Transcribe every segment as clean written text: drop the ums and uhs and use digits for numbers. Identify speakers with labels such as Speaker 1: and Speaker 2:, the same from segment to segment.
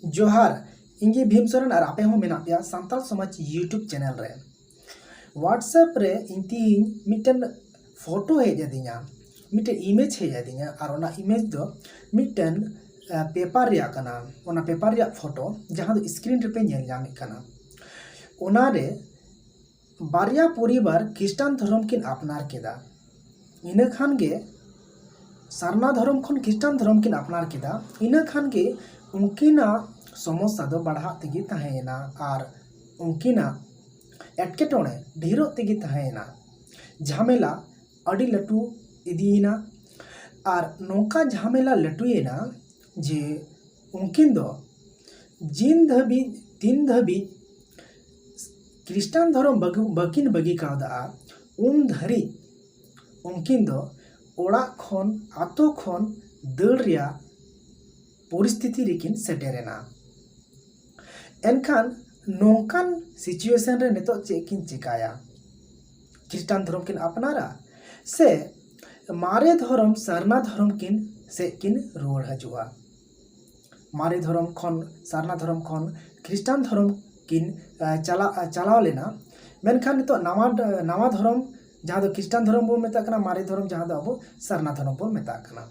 Speaker 1: जोहार इंगे भीम सोरेन और आपे हो मेना पे सान्ताल समाज यूट्यूब चैनल रे व्हाट्सएप रे इंती मिटन फोटो हेज अदिया मिटन इमेज हेज अदिया और ओना इमेज दो मिटन पेपर रिया कना ओना पेपर रिया फोटो जहां दो स्क्रीन रे पे नेल जामे कना ओना रे बारिया परिवार ख्रिस्टान धर्म किन अपनार केदा इना खान गे सारना धर्म खन ख्रिस्टान धर्म किन अपनार केदा इना खान गे उनकिना समस्या दो बढ़ा तेगी तहेना और उनकिना एटकेटोणे ढेरो तेगी तहेना झमेला अड़ी लटू इदीना और नौका झमेला लटुएना जे उनकिन दो जिन धबी तीन धबी ख्रिस्टान धर्म बकिन बगी कादा उन धरी उनकिन दो ओड़ा खन आतो खन दल रिया परिस्थिति रेकिन सेटेरेना एनखान नौकान सिचुएशन रे नितो चेकिन चिकाया ख्रिस्टान धर्म किन अपनारा से मारे धर्म सरना धर्म किन से किन रुआड़ हजुआ मारे धर्म खन सरना धर्म खन ख्रिस्टान धर्म किन चलाव लेना मेनखान नितो नवा धर्म जहाँ दो ख्रिस्टान धर्म बो मेता कना मारे धर्म जहाँ दो अब सरना धर्म बो मेता कना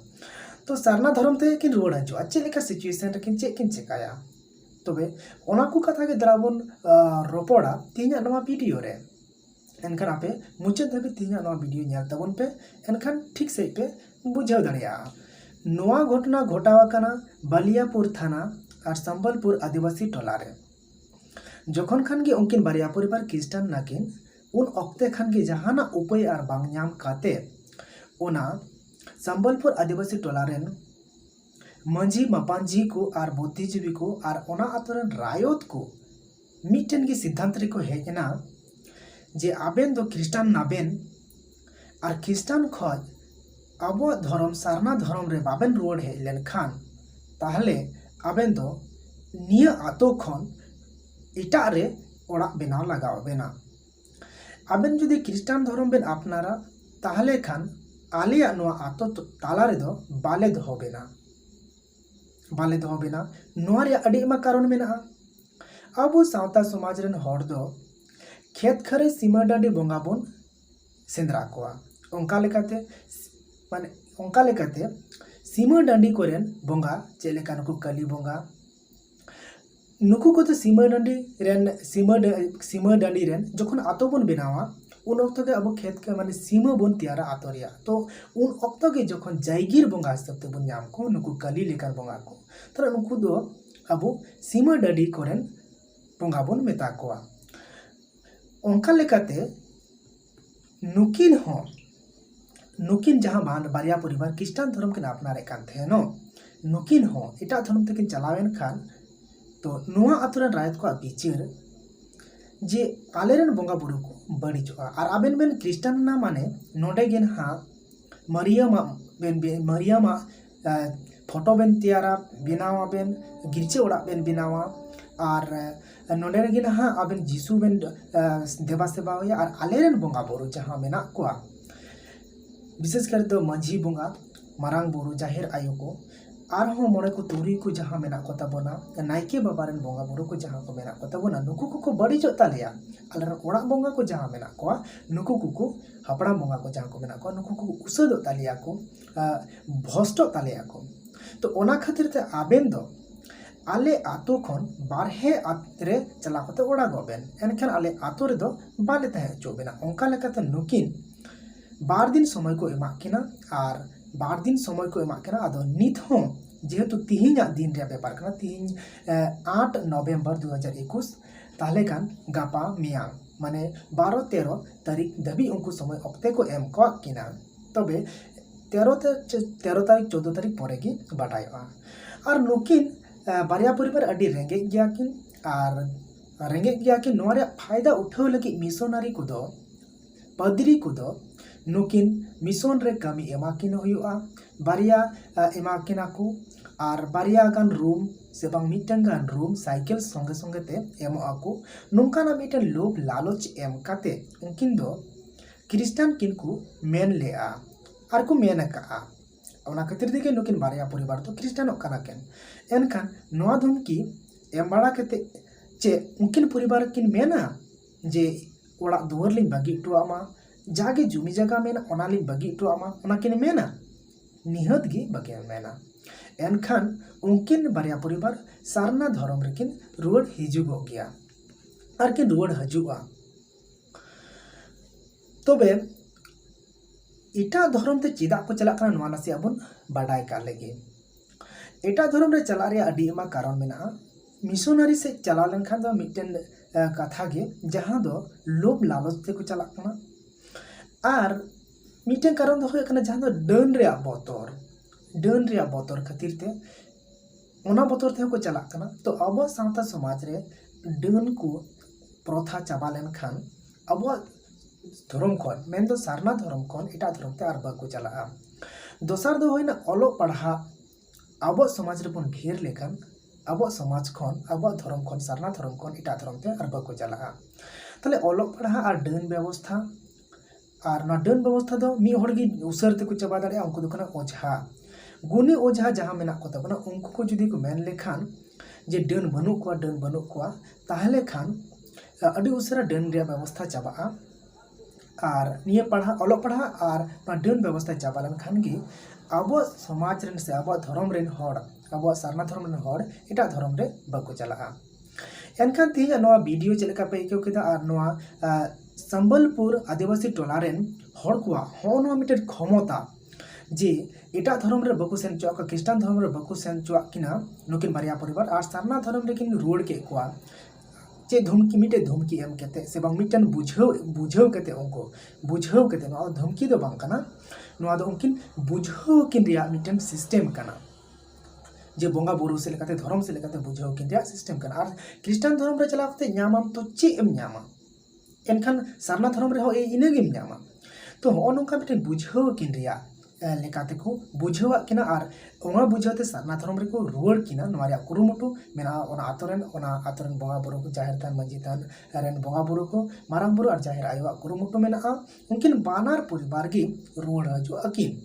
Speaker 1: तो सरना धर्म ते किन रुआड़ हजुआ चेलेका सिचुएशन रे किन चेकिन चिकाया तबे ओना को कथा के द्राबन रोपड़ा तीना नवा वीडियो रे एनखान आपे मुचाद धाबी तीना नवा वीडियो नेल तबन पे एनखान ठीक से पे बुझाव दाड़िया नवा घटना घटावा कना बलियापुर थाना और संबलपुर आदिवासी टोला रे जखन खान गे उनकिन बारिया परिवार ख्रिस्टान नाकिन उन अक्ते खान गे जहाना उपाय और बांग नाम काते ओना संबलपुर आदिवासी टोला रेन मंझी मापांझी को और बुद्धिजीवी को और ओना आतोरन रायत को मिटन के सिद्धांत रे को हेजना जे आबेन दो ख्रिस्टान नाबेन और ख्रिस्टान खज अब धर्म सारना धर्म रे बाबेन रुआड़ हे लेन खान ताहले आबेन दो निया आतो खन इटा रे ओड़ा बेनाव लगाव बेना आबेन जुदी ख्रिस्टान धर्म बेन अपनारा ताहले खान आलिया नोआ आतो ताला रे दो बाले दो बेना बाले दो बेना नोआ अड़ी मा कारण मेना अब सावता समाज रन हर दो खेत खरे सीमा डांडी बोंगा बोन सेंद्रा कोआ ओंका लेकाते माने ओंका लेकाते सीमा डांडी कोरेन बोंगा चेलेका नुकु कली बोंगा नुकु को तो सीमा डांडी रेन सीमा डांडी रेन जखन आतो बोन बेनावा उन अक्तो के अब खेत के माने सीमा बोन तियारा आतोरिया तो उन अक्तो के जखन जायगिर बोंगा हिसाब ते बोन नाम को नुकु कली लेकर बोंगा को तर नुकु दो अब सीमा डांडी कोरेन बोंगा बोन मेता कोआ ओंका लेकाते नुकिन जहाँ बारिया परिवार ख्रिस्टान धर्म किन अपनारे कान थे नो नुकिन हो एटा धर्म तकिन चलावेन खान तो नुआ आतुरन रायत को बिचार जे आलेरन बोंगा बुरु को बड़ीजोआ और आबेन बेन ख्रिस्टान ना माने नोडे गेन हा मरियमा फोटो बेन तियारा बिनावा बेन गिरचे ओड़ा बेन बिनावा और नोडे गेन हा आबेन जीसु बेन देवा सेवा होया और आलेरन बोंगा बुरु जहाँ मेना कोआ विशेष कर दो माझी बोंगा मारांग बुरु जाहिर आयो को और हो मोड़े को तुरी को जहाँ मेना को तबोना नायके बाबारन बोंगा बुरु को जहाँ को मेना को तबोना नुकु को बड़ी जो तालिया अलर ओड़ा बोंगा को जहाँ मेना को नुकु को हपड़ा बोंगा को जहाँ को मेना को नुकु को उसदो तालिया को भोस्टो तालिया को तो ओना खातिर ते आबेन दो आले आतो खन बारहे आतरे चला कोते ओड़ा गोबेन एनखान आले आतो रे दो बाले तहे चोबेना ओंका लेकाते नुकिन बार दिन समय को एमा किना और बार दिन समय को एमा किना आदो नित हो जेहेतु तिहिना दिन रे बेपार कना तिहिन 8 नवंबर 2021 ताहले कान गापा मियां माने 12-13 तारीख दबी उनको समय अक्ते को एम को किना तबे 13 तारीख 14 तारीख परे की बाटायवा और नुकिन बारिया परिवार अडी रेंगे गया किन और रेंगे गया किन नोरे फायदा उठाव लगी मिशनरी को दो पदरी को दो नुकिन मिशन रे कमी एमाकिन हुआ बारिया एमाकिना को और बारिया गान रूम से बांग मिटन गान रूम साइकिल संगे संगे ते एम आको नोंकाना मिटन लोभ लालच एम काते उनकिन दो ख्रिस्टान किन को मेन लेआ और को मेन का ओना खातिर दिके नुकिन बारिया परिवार तो ख्रिस्टान काना केन एनखान नोआ धुमकी एम बड़ा केते चे उनकिन परिवार किन मेना जे ओड़ा दुआर लिंग बागी टुआमा जागे जुमी जगह मेना ओना लिंग बागी टुआमा ओना किन मेना निहत गी बागे मेना एनखान उनकिन बारिया परिवार सारना धर्म रेकिन रुआड़ हिजुगो गया और किन रुआड़ हजुआ तबे इटा धर्म ते चिदा को चला कना नवा नासी अबन बाडाय का लेगे एटा धर्म रे चला रे अडी एमा कारण मेना मिशनरी से चला लेनखान दो मिटेन कथा गे जहां दो लोभ लालच ते को चला कना और मिटेन कारण दो होय कना जहां दो डन रे बोतर खातिर ते ओना बोतर ते को चला कना तो अब सावता समाज रे डन को प्रथा चाबा लेनखान अब धर्म खन मेन दो सारना धर्म खन एटा धर्म ते आर बाको चला दोसर दो होइना ओलो पढ़ा अब समाज रे बन ढेर लेखान अब समाज खन अब धर्म खन सारना धर्म खन एटा धर्म ते आर बाको चला तले ओलो पढ़ा और डन व्यवस्था और ना डन व्यवस्था दो मी होड़ गी उसर ते को चाबा दाड़े उनको दो कना ओझा गुनी ओझा जहां मेना को तबना उनको को जुदी को मेन लेखान जे डन बनु को ताहले खान अडी उसरा डन रे व्यवस्था चाबा और निये पढ़ा ओलो पढ़ा और डन व्यवस्था चाबा लन खान गी अब समाज रेन से अब धर्म रेन होड़ अब सारना धर्म रेन होड़ एटा धर्म रे बाको चला एनखान ती नवा वीडियो चलका पे केउ केदा और नवा संबलपुर आदिवासी टोला रेन होड़ को होनो मिटे क्षमता जे एटा धर्म रे बाको सेन चोका क्रिश्चियन धर्म रे बाको सेन चोआ किना नुकिन बारिया परिवार और सारना धर्म रे किन रोड के कोआ चे धमकी मिटे धमकी एम केते से बांग मिटन बुझाव केते उनको बुझाव केते नो धमकी दो बांग कना नो दो उनकिन बुझाव किन रिया मिटन सिस्टम कना जे बोंगा बुरु से लेकाते धर्म से लेकाते बुझाव किन रिया सिस्टम कना और क्रिश्चियन धर्म रे चलाते न्यामाम तो चे एम न्यामा एनखान सारना धर्म रे हो इने गिम न्यामा तो हो नोका मिटन बुझाव किन रिया लेकाते को बुझावा किना और ओना बुझाते सारना धर्म रे को रुआड़ किना नोआ रे कुरुमुटु मेना ओना आतोरेन बोंगा बुरु को जाहिर थान मंजी थान रेन बोंगा बुरु को मारांग बुरु और जाहिर आयो कुरुमुटु मेना उनकिन बानार परिवार गी रुआड़ हजो अकिन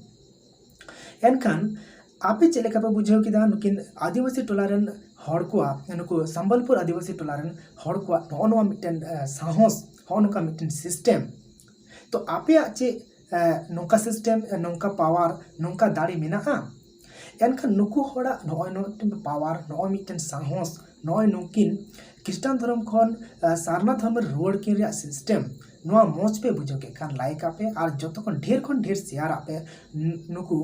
Speaker 1: एनखान आपे चलेका पे बुझाव किदा नुकिन आदिवासी टोला रेन हड़ को नुको संबलपुर आदिवासी टोला रेन हड़ को नोआ मिटन साहस हो नुका मिटन सिस्टम तो आपे चे नौका सिस्टम नौका पावर नौका दाड़ी मेना एनखान नुकु होड़ा नॉय मिटन पावर नॉय मिटन साहस नॉय नुकिन क्रिश्चियन धर्म खन सारना धर्म रुआड़ किन रिया सिस्टम नोआ मोज पे बुझो के खान लाइक आपे और जतो खन ढेर शेयर आपे नुकु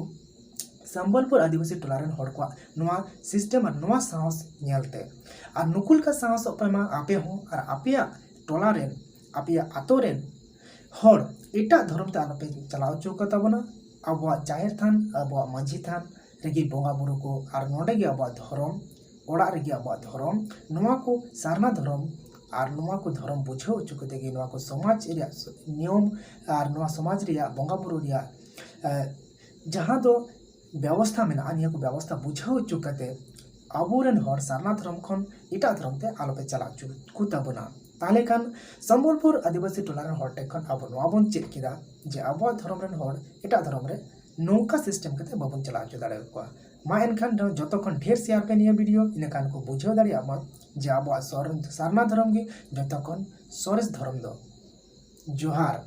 Speaker 1: संबलपुर आदिवासी टोला रेन हड़ को नोआ सिस्टम और नोआ साहस नेलते और नुकुल का साहस अपमा आपे हो और आपेया टोला रेन आपेया आतो रेन हड़ एटा धर्म ते आलोपे चलाव चौका ताबना अब जाहिर थान अब मंझी थान रेगी बोंगा बुरु को और नोडे गे अब धर्म ओड़ा रेगी अब धर्म नोआ को सारना धर्म और नोआ को धर्म बुझाव चुकते गे नोआ को समाज रिया नियम और नोआ समाज रिया बोंगा बुरु रिया जहां दो व्यवस्था मेना निया को व्यवस्था बुझाव चुकते अबोरेन हर सारना धर्म खन एटा धर्म ते आलोपे चला चुकु ताबना ताले खान संबलपुर आदिवासी टोला रेन हड़ टेक खन अब नोआ बन चेक किदा जे अब धर्म रेन हड़ एटा धर्म रे नौका सिस्टम कते बाबन चला चो दाड़े को मा एनखान जतो खन ढेर शेयर पे निया वीडियो इने खान को बुझाव दाड़िया मा जे अब सारना धर्म गे जतो खन सोरेस धर्म दो जोहार।